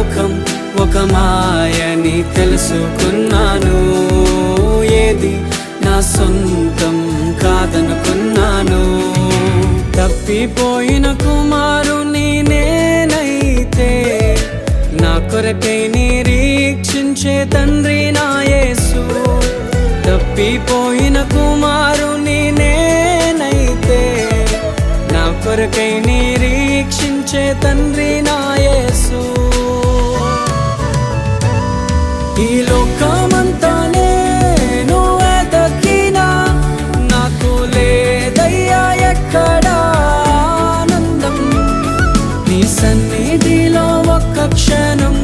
లోకం ఒక మాయని తెలుసుకున్నాను. ఏది నా సొంతం కాదనుకున్నాను. తప్పిపోయిన కుమారుని నేనైతే నా కొరకై నిరీక్షించే తండ్రి నా యేసు. తప్పిపోయిన కుమారుని నేనైతే నా కొరకై నిరీక్షించే తండ్రి నా యేసు. ఈ లోకమంతా నేను వెతకినా నాకు లేదయ్యా ఎక్కడా ఆనందం. నీ సన్నిధిలో ఒక్క క్షణం